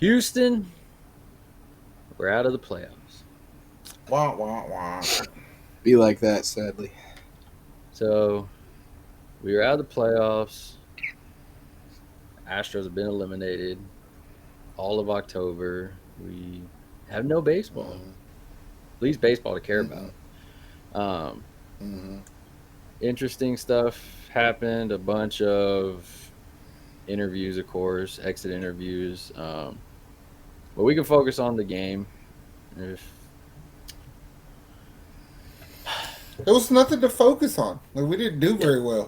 Houston, we're out of the playoffs. Wah, wah, wah. Be like that, sadly. So we were out of the playoffs. Astros have been eliminated all of October. We have no baseball. At least baseball to care about. Um, Interesting stuff happened. A bunch of interviews, of course, exit interviews. But we can focus on the game. If There was nothing to focus on. Like, we didn't do very well.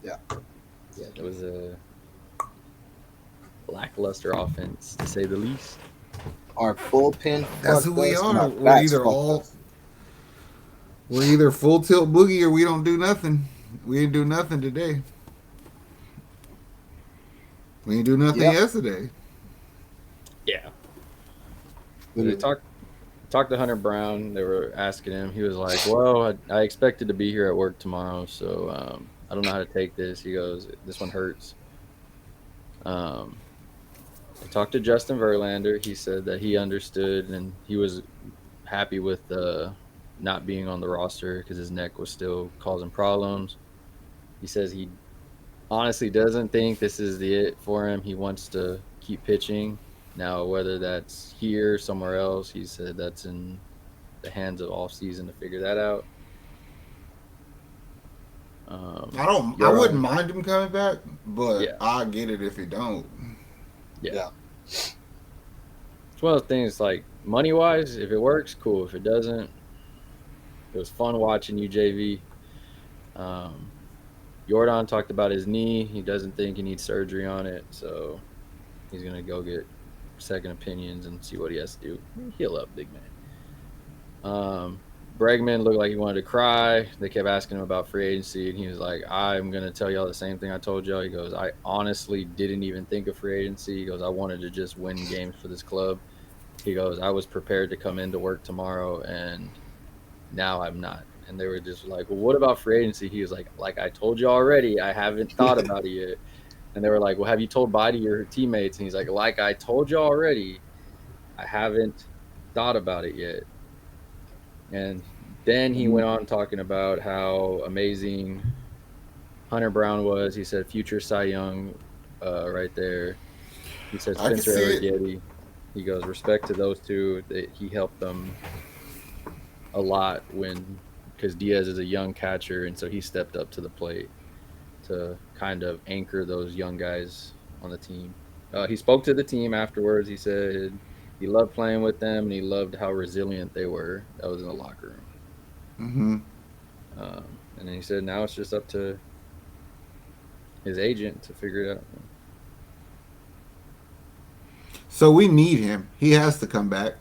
Yeah. it was a lackluster offense, to say the least. Our bullpen. That's who fucked we us, are. and our We're bats either fucked us. we're either full tilt boogie or we don't do nothing. We didn't do nothing today. We didn't do nothing Yep. yesterday. Yeah. They talked to Hunter Brown. They were asking him. He was like, "Well, I expected to be here at work tomorrow, so I don't know how to take this." He goes, "This one hurts." I talked to Justin Verlander. He said that he understood and he was happy with not being on the roster because his neck was still causing problems. He says he honestly doesn't think this is the it for him. He wants to keep pitching. Now, whether that's here, somewhere else, he said that's in the hands of off season to figure that out. I wouldn't mind him coming back, but Yeah. I get it if he don't. Yeah. It's one of those things like money wise, if it works, cool. If it doesn't, it was fun watching you, JV. Jordan talked about his knee. He doesn't think he needs surgery on it, so he's gonna go get second opinions and see what he has to do. Heal up, big man. Bregman looked like he wanted to cry. They kept asking him about free agency, and he was like, "I'm gonna tell y'all the same thing I told y'all." He goes, "I honestly didn't even think of free agency." He goes, "I wanted to just win games for this club." He goes, "I was prepared to come into work tomorrow, and now I'm not." And they were just like, "Well, what about free agency?" He was like I told you already, I haven't thought about it yet." And they were like, "Well, have you told bye to your teammates?" And he's like I told you already, I haven't thought about it yet. And then he went on talking about how amazing Hunter Brown was. He said future Cy Young right there. He said I can Spencer see it. Arrighetti. He goes, respect to those two. He helped them a lot because Diaz is a young catcher, and so he stepped up to the plate to kind of anchor those young guys on the team. He spoke to the team afterwards. He said he loved playing with them, and he loved how resilient they were. That was in the locker room. Mm-hmm. And then he said now it's just up to his agent to figure it out. So we need him. He has to come back.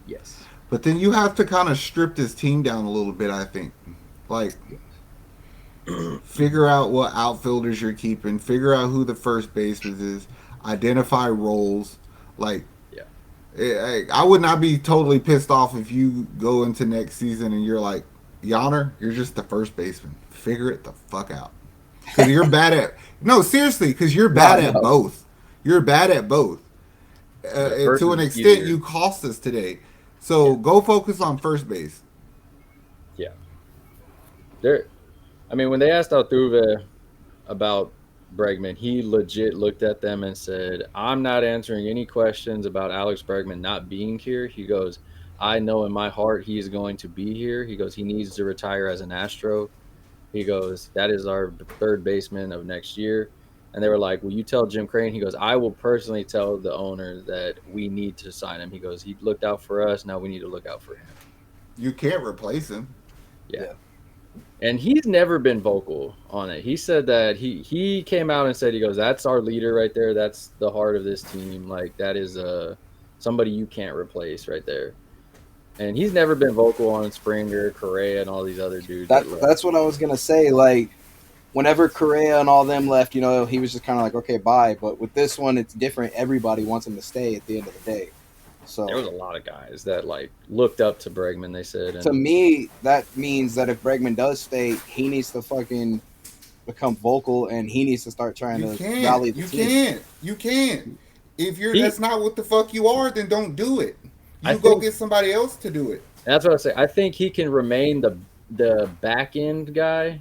Yes. But then you have to kind of strip this team down a little bit, I think. Like, figure out what outfielders you're keeping, figure out who the first baseman is, identify roles. Like, I would not be totally pissed off if you go into next season and you're like, Yonner, you're just the first baseman. Figure it the fuck out. Because you're bad at... No, seriously, because you're bad at both. You're bad at both. And to an extent, you cost us today. So go focus on first base. Yeah. When they asked Altuve about Bregman, he legit looked at them and said, "I'm not answering any questions about Alex Bregman not being here." He goes, "I know in my heart he is going to be here." He goes, "He needs to retire as an Astro." He goes, "That is our third baseman of next year." And they were like, "Will you tell Jim Crane?" He goes, "I will personally tell the owner that we need to sign him." He goes, "He looked out for us. Now we need to look out for him." You can't replace him. Yeah. And he's never been vocal on it. He said that he came out and said, he goes, "That's our leader right there. That's the heart of this team. Like, that is somebody you can't replace right there." And he's never been vocal on Springer, Correa, and all these other dudes. That's what I was going to say. Like, whenever Correa and all them left, he was just kind of like, okay, bye. But with this one, it's different. Everybody wants him to stay at the end of the day. So there was a lot of guys that looked up to Bregman, they said. To me, that means that if Bregman does stay, he needs to fucking become vocal and he needs to start trying to rally the team. You can't. If you're He, that's not what the fuck you are, then don't do it. I You go think get somebody else to do it. that's what I say. I think he can remain the back end guy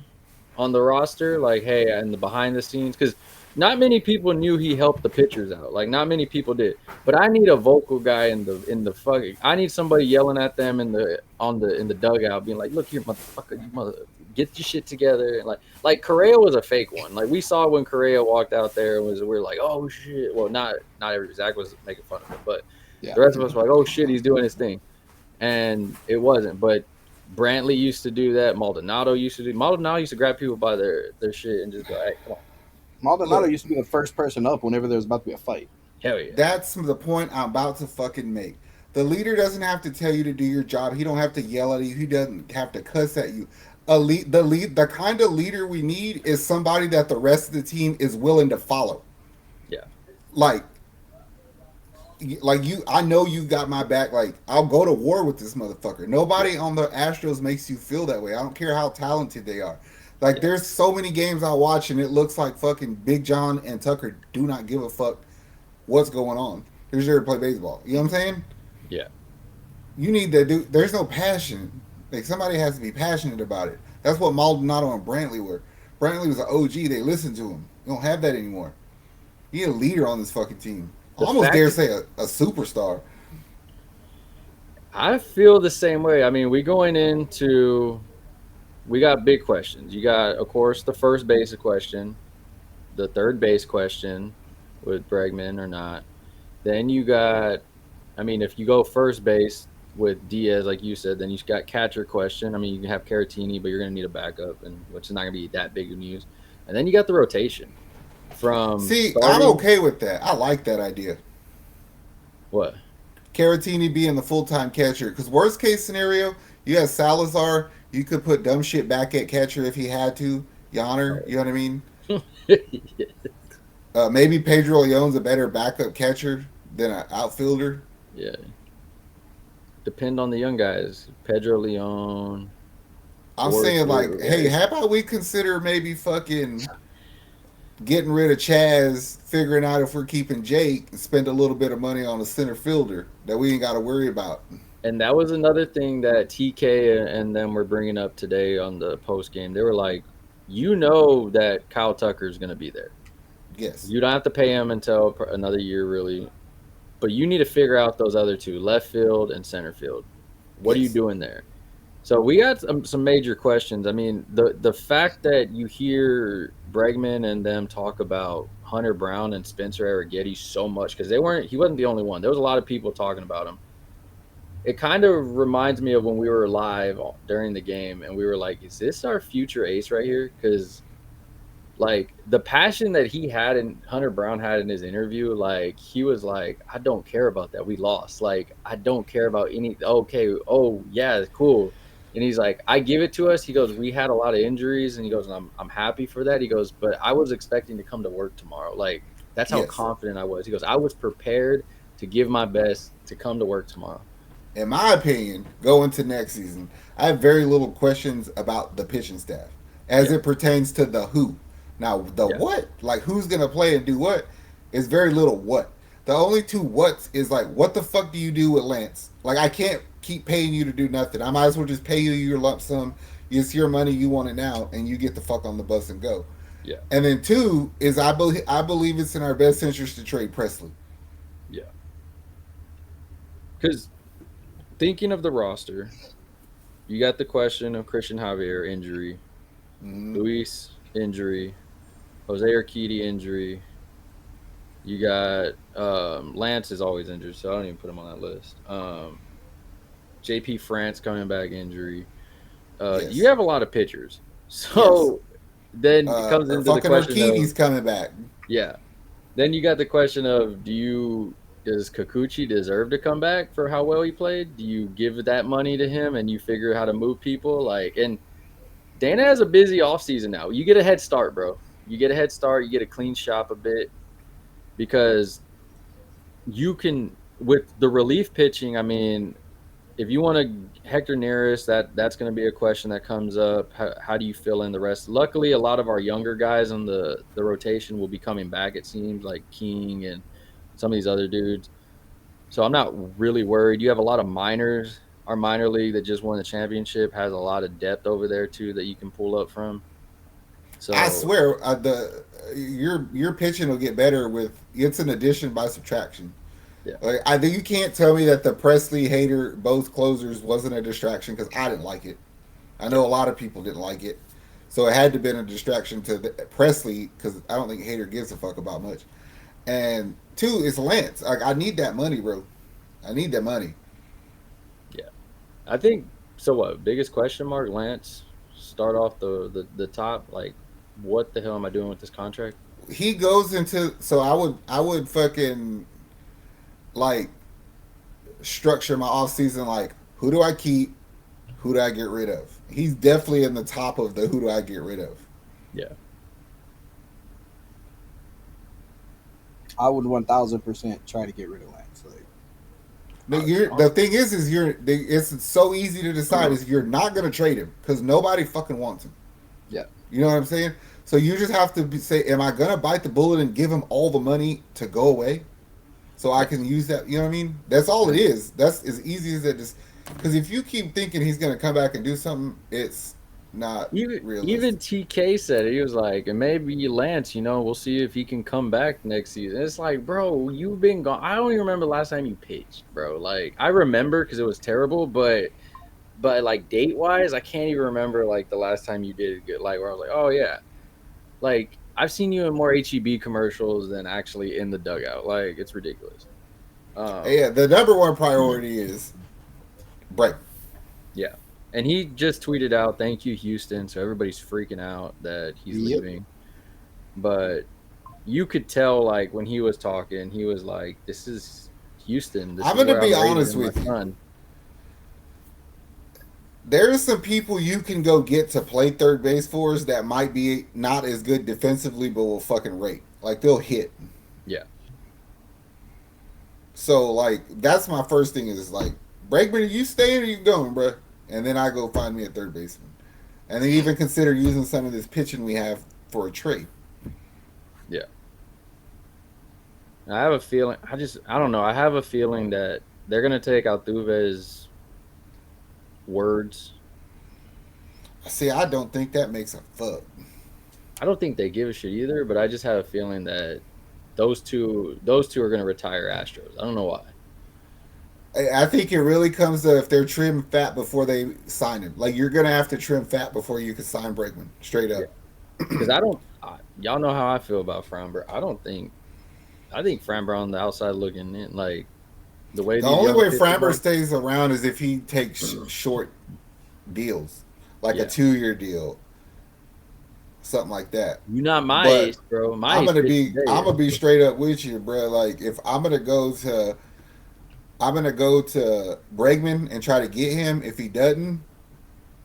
on the roster, like hey, and the behind the scenes, because not many people knew he helped the pitchers out. Like not many people did. But I need a vocal guy in the fucking. I need somebody yelling at them in the dugout, being like, "Look here, motherfucker, you mother, get your shit together." And like Correa was a fake one. Like we saw when Correa walked out there, and we were like, "Oh shit!" Well, not every Zach was making fun of him, but Yeah. the rest of us were like, "Oh shit, he's doing his thing," and it wasn't. But Brantley used to do that. Maldonado used to do. Maldonado used to grab people by their shit and just go, "Hey, come on, Maldonado Look, used to be the first person up whenever there was about to be a fight. hell yeah." that's the point I'm about to fucking make. The leader doesn't have to tell you to do your job. He don't have to yell at you. He doesn't have to cuss at you. The kind of leader we need is somebody that the rest of the team is willing to follow. Yeah, Like you, I know you got my back. Like I'll go to war with this motherfucker. Nobody on the Astros makes you feel that way. I don't care how talented they are. Like yeah, there's so many games I watch and it looks like fucking Big John and Tucker do not give a fuck what's going on. They're just here to play baseball. You know what I'm saying? yeah. You need to do. There's no passion. Like somebody has to be passionate about it. That's what Maldonado and Brantley were. Brantley was an OG. They listened to him. You don't have that anymore. He a leader on this fucking team. I The almost dare fact say a superstar. I feel the same way. I mean, we got big questions. You got, of course, the first base question, the third base question with Bregman or not. Then you got, I mean, if you go first base with Diaz, like you said, then you got catcher question. I mean, you can have Caratini, but you're going to need a backup, and which is not going to be that big of news. And then you got the rotation from See, I'm starting okay with that. I like that idea. what? Caratini being the full time catcher. Because worst case scenario, you have Salazar. You could put dumb shit back at catcher if he had to. Yonner, you know what I mean? Yeah. Maybe Pedro Leon's a better backup catcher than an outfielder. Yeah. Depend on the young guys. Pedro Leon, I'm or saying like, hey, how about we consider maybe fucking getting rid of Chaz, figuring out if we're keeping Jake, and spend a little bit of money on a center fielder that we ain't got to worry about. and that was another thing that TK and them were bringing up today on the post game. They were like, you know that Kyle Tucker is going to be there. Yes, You don't have to pay him until another year, really. But you need to figure out those other two, left field and center field. What are you yes, doing there? So we got some major questions. I mean, the fact that you hear Bregman and them talk about Hunter Brown and Spencer Arrighetti so much, because he wasn't the only one. There was a lot of people talking about him. It kind of reminds me of when we were live during the game and we were like, is this our future ace right here? Because like the passion that he had and Hunter Brown had in his interview, like he was like, I don't care about that. We lost. Like, I don't care about any. Okay. Oh, yeah, cool. And he's like, I give it to us. He goes, we had a lot of injuries. And he goes, I'm happy for that. He goes, but I was expecting to come to work tomorrow. Like, that's how yes. confident I was. He goes, I was prepared to give my best to come to work tomorrow. In my opinion, going to next season, I have very little questions about the pitching staff as Yeah. it pertains to the who. Now, the Yeah. what, like who's going to play and do what, is very little what. The only two whats is like, what the fuck do you do with Lance? Like, I can't keep paying you to do nothing. I might as well just pay you your lump sum. It's your money. You want it now, and you get the fuck on the bus and go. Yeah. And then two is I believe it's in our best interest to trade Presley. Yeah. Because thinking of the roster, you got the question of Christian Javier injury, Mm-hmm. Luis injury, Jose Urquidy injury. You got Lance is always injured, so I don't even put him on that list. JP France coming back injury. You Yes. have a lot of pitchers, Yes. so then it comes into the Fucking question Urquidy's of coming back. yeah. Then you got the question of does Kikuchi deserve to come back for how well he played? Do you give that money to him and you figure how to move people? Like, and Dana has a busy offseason now. You get a head start, bro. You get a head start. You get a clean shop a bit because you can with the relief pitching. I mean, if you want to Hector Neris, that's going to be a question that comes up. How do you fill in the rest? Luckily, a lot of our younger guys on the rotation will be coming back. It seems like King and some of these other dudes. So I'm not really worried. You have a lot of minors. Our minor league that just won the championship has a lot of depth over there too that you can pull up from. I So swear, your pitching will get better with it's an addition by subtraction. yeah, Like, I think you can't tell me that the Presley Hader both closers wasn't a distraction because I didn't like it. I yeah, know a lot of people didn't like it, so it had to have been a distraction to Presley because I don't think Hader gives a fuck about much. And two, it's Lance. Like I need that money, bro. I need that money. yeah. I think so. What biggest question mark? Lance start off the top. Like, what the hell am I doing with this contract? He goes into so I would fucking like structure my off season like who do I keep, who do I get rid of. He's definitely in the top of the who do I get rid of. Yeah, I would 1000% try to get rid of Lance. Like, The thing is it's so easy to decide is you're not gonna trade him because nobody fucking wants him. yeah, You know what I'm saying? So you just have to say, am I gonna bite the bullet and give him all the money to go away, so I yeah. can use that? You know what I mean? That's all it is. That's as easy as that. Just because if you keep thinking he's gonna come back and do something, it's not Even realistic. TK said it. He was like, and maybe Lance, we'll see if he can come back next season. It's like, bro, you've been gone. I don't even remember the last time you pitched, bro. Like, I remember because it was terrible, but like date wise, I can't even remember like the last time you did it good. Like where I was like, oh yeah, like I've seen you in more HEB commercials than actually in the dugout. Like it's ridiculous. Yeah, the number one priority is break. Yeah. And he just tweeted out, "Thank you, Houston." So everybody's freaking out that he's yep. leaving. But you could tell, like when he was talking, he was like, "This is Houston. This I'm is gonna where be I'm honest raising my with you. son." There's some people you can go get to play third base for us that might be not as good defensively, but will fucking rate. Like they'll hit. Yeah, So like that's my first thing is like Bregman, are you staying or you going, bro? And then I go find me a third baseman, and then even consider using some of this pitching we have for a trade. yeah. I have a feeling. I don't know. I have a feeling that they're gonna take Altuve's words. See, I don't think that makes a fuck. I don't think they give a shit either, but I just have a feeling that those two are gonna retire Astros. I don't know why. I think it really comes to if they're trim fat before they sign him. Like you're gonna have to trim fat before you can sign Bregman, straight Yeah, up. because y'all know how I feel about Framber. I think Framber on the outside looking in, like the way The these only young way pitchers Framber are. stays around is if he takes short deals, like a Yeah, 2 year deal, something like that. you not my But age, bro. My age pitch I'm today. gonna be straight up with you, bro. Like if I'm gonna go to Bregman and try to get him. If he doesn't,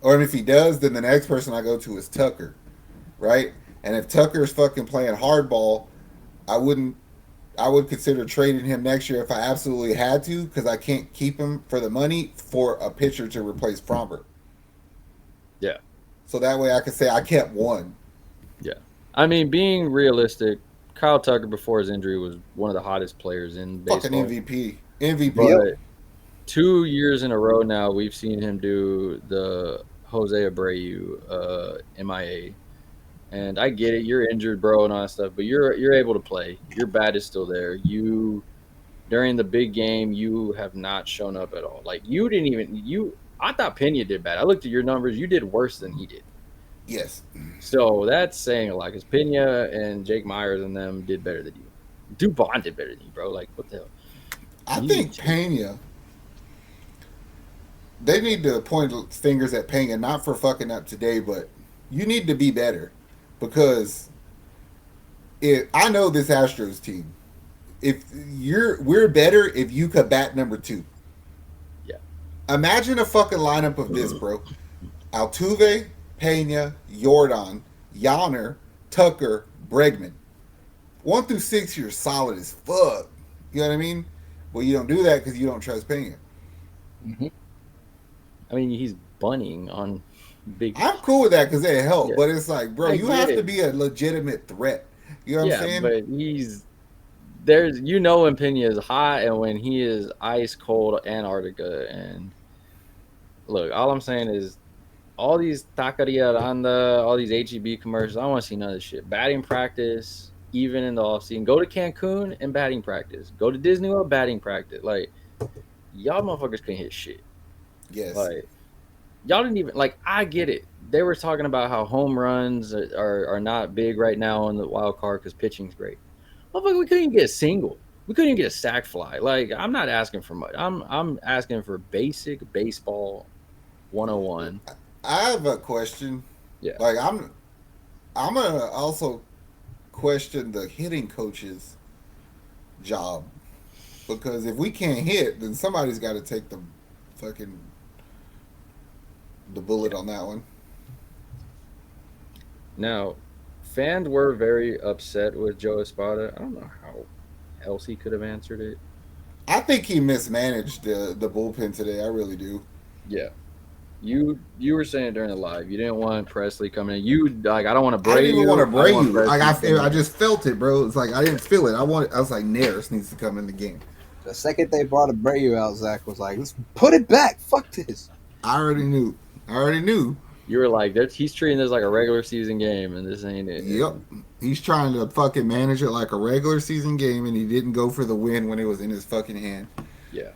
or if he does, then the next person I go to is Tucker, right? And if Tucker's fucking playing hardball, I wouldn't. I would consider trading him next year if I absolutely had to, because I can't keep him for the money for a pitcher to replace Fromber. Yeah, So that way I could say I kept one. yeah. I mean, being realistic, Kyle Tucker before his injury was one of the hottest players in Fucking baseball. MVP. MVP. Yep. But 2 years in a row now, we've seen him do the Jose Abreu MIA. And I get it, you're injured, bro, and all that stuff, but you're able to play. Your bat is still there. You during the big game, you have not shown up at all. Like you didn't even you. I thought Pena did bad. I looked at your numbers. You did worse than he did. Yes. So that's saying a lot because Pena and Jake Myers and them did better than you. Dubon did better than you, bro. Like what the hell? I Easy think Pena, they need to point fingers at Pena, not for fucking up today, but you need to be better. Because I know this Astros team. If we're better if you could bat number two. Yeah, Imagine a fucking lineup of this, bro. Altuve, Pena, Jordan, Yonner, Tucker, Bregman. 1 through 6, you're solid as fuck. You know what I mean? Well, you don't do that because you don't trust Pena. Mm-hmm. I mean he's bunning on big. I'm cool with that because they help, Yeah, but it's like, bro, I you get have to it. be a legitimate threat. You know what I'm Yeah, saying? but he's there's when Pena is hot and when he is ice cold Antarctica. And look, all I'm saying is all these Taqueria Aranda, all these HEB commercials, I don't want to see none of this shit. Batting practice, even in the offseason. Go to Cancun and batting practice. Go to Disney World, batting practice. Like, y'all motherfuckers couldn't hit shit. Yes. Like, y'all didn't even, like, I get it. They were talking about how home runs are not big right now on the wild card because pitching's great. Motherfucker, we couldn't even get a single. We couldn't even get a sac fly. Like, I'm not asking for much. I'm asking for basic baseball 101. I have a question. Yeah. Like I'm gonna also question the hitting coach's job because if we can't hit, then somebody's got to take the fucking the bullet on that one. Now, fans were very upset with Joe Espada. I don't know how else he could have answered it. I think he mismanaged the bullpen today. I really do. Yeah. You were saying during the live, you didn't want Presley coming in. You like, I don't want to bray I didn't even you. want to bray you. Presley Like coming I in. just felt it, bro. It's like I didn't feel it. I was like, Neris needs to come in the game. The second they brought Abreu out, Zach was like, "Let's put it back. Fuck this." I already knew. You were like, he's treating this like a regular season game, and this ain't it. Yep. He's trying to fucking manage it like a regular season game, and he didn't go for the win when it was in his fucking hand. Yeah.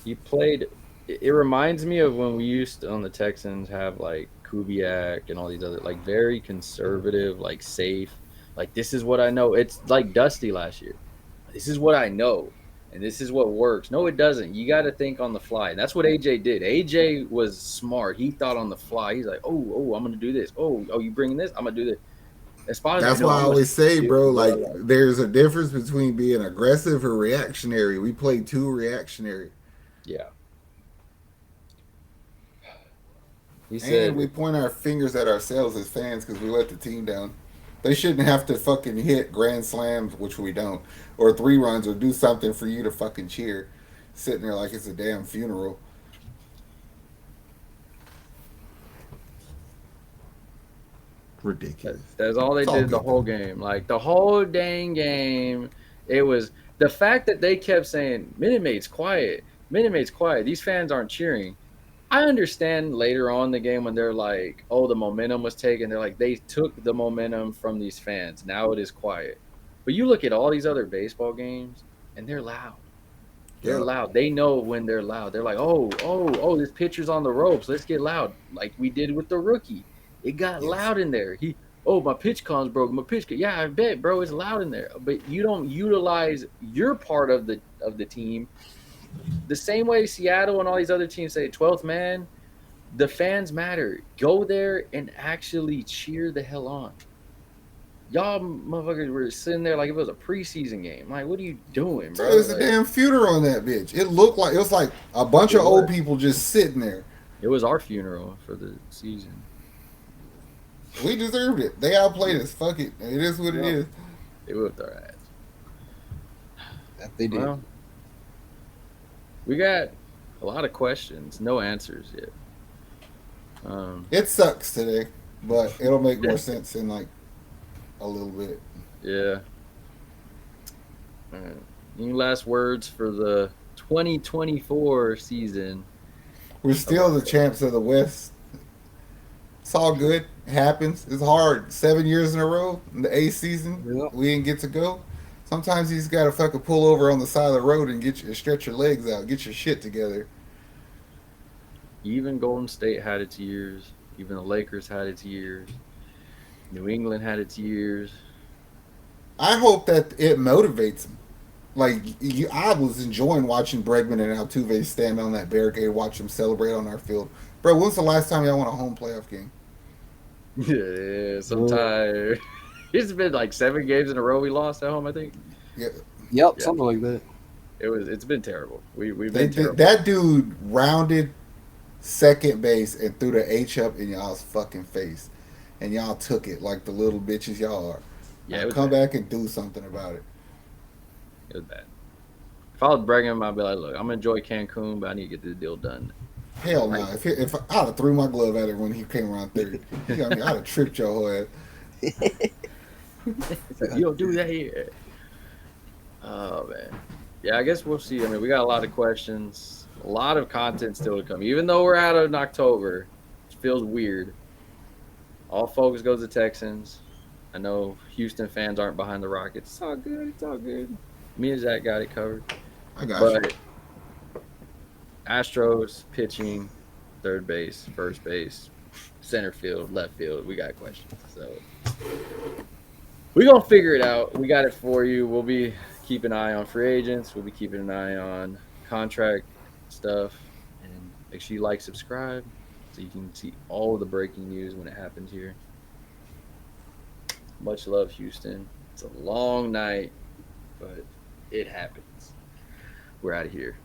He played. It reminds me of when we used to, on the Texans, have like Kubiak and all these other, like, very conservative, like, safe. Like, this is what I know. It's like Dusty last year. This is what I know, and this is what works. No, it doesn't. You got to think on the fly. And that's what AJ did. AJ was smart. He thought on the fly. He's like, oh, I'm gonna do this. Oh, you bringing this? I'm gonna do this. That's why I always say, bro, like, there's a difference between being aggressive or reactionary. We played too reactionary. Yeah. He said, and we point our fingers at ourselves as fans because we let the team down. They shouldn't have to fucking hit grand slams, which we don't, or 3 runs, or do something for you to fucking cheer. Sitting there like it's a damn funeral. Ridiculous. That's all they did the whole game. Like, the whole dang game, it was the fact that they kept saying, Minute Maid's quiet. These fans aren't cheering. I understand later on in the game when they're like, oh, the momentum was taken. They're like, they took the momentum from these fans. Now it is quiet. But you look at all these other baseball games, and they're loud. They're loud. They know when they're loud. They're like, oh, this pitcher's on the ropes. Let's get loud. Like we did with the rookie. It got loud in there. My pitch com's broken. Yeah, I bet, bro, it's loud in there. But you don't utilize your part of the team. The same way Seattle and all these other teams say, 12th man, the fans matter. Go there and actually cheer the hell on. Y'all motherfuckers were sitting there like it was a preseason game. Like, what are you doing, bro? It was a damn funeral on that bitch. It was like a bunch of old people just sitting there. It was our funeral for the season. We deserved it. They outplayed us. Fuck it. It is what it is. They whipped our ass. That they did. Well, we got a lot of questions, no answers yet. It sucks today, but it'll make more sense in like a little bit. Yeah. All right. Any last words for the 2024 season? We're still the champs of the West. It's all good. It happens. It's hard. 7 years in a row in the A season, we didn't get to go. Sometimes you just gotta fucking pull over on the side of the road and stretch your legs out, get your shit together. Even Golden State had its years. Even the Lakers had its years. New England had its years. I hope that it motivates them. Like, I was enjoying watching Bregman and Altuve stand on that barricade, watch them celebrate on our field. Bro, when's the last time y'all won a home playoff game? Yeah, sometime. It's been like 7 games in a row we lost at home, I think. Yeah. Yep, something like that. It's been terrible. We've been terrible. That dude rounded second base and threw the H up in y'all's fucking face. And y'all took it like the little bitches y'all are. Yeah, come back and do something about it. It was bad. If I was Bregman, I'd be like, look, I'm going to enjoy Cancun, but I need to get this deal done. Hell no. If I'd have threw my glove at her when he came around third, I'd have tripped your whole ass. You don't do that here. Oh man, yeah. I guess we'll see. I mean, we got a lot of questions, a lot of content still to come. Even though we're out of October, it feels weird. All focus goes to Texans. I know Houston fans aren't behind the Rockets. It's all good. It's all good. Me and Zach got it covered. I got you. But Astros pitching, third base, first base, center field, left field. We got questions. So we're going to figure it out. We got it for you. We'll be keeping an eye on free agents. We'll be keeping an eye on contract stuff. And make sure you like, subscribe so you can see all the breaking news when it happens here. Much love, Houston. It's a long night, but it happens. We're out of here.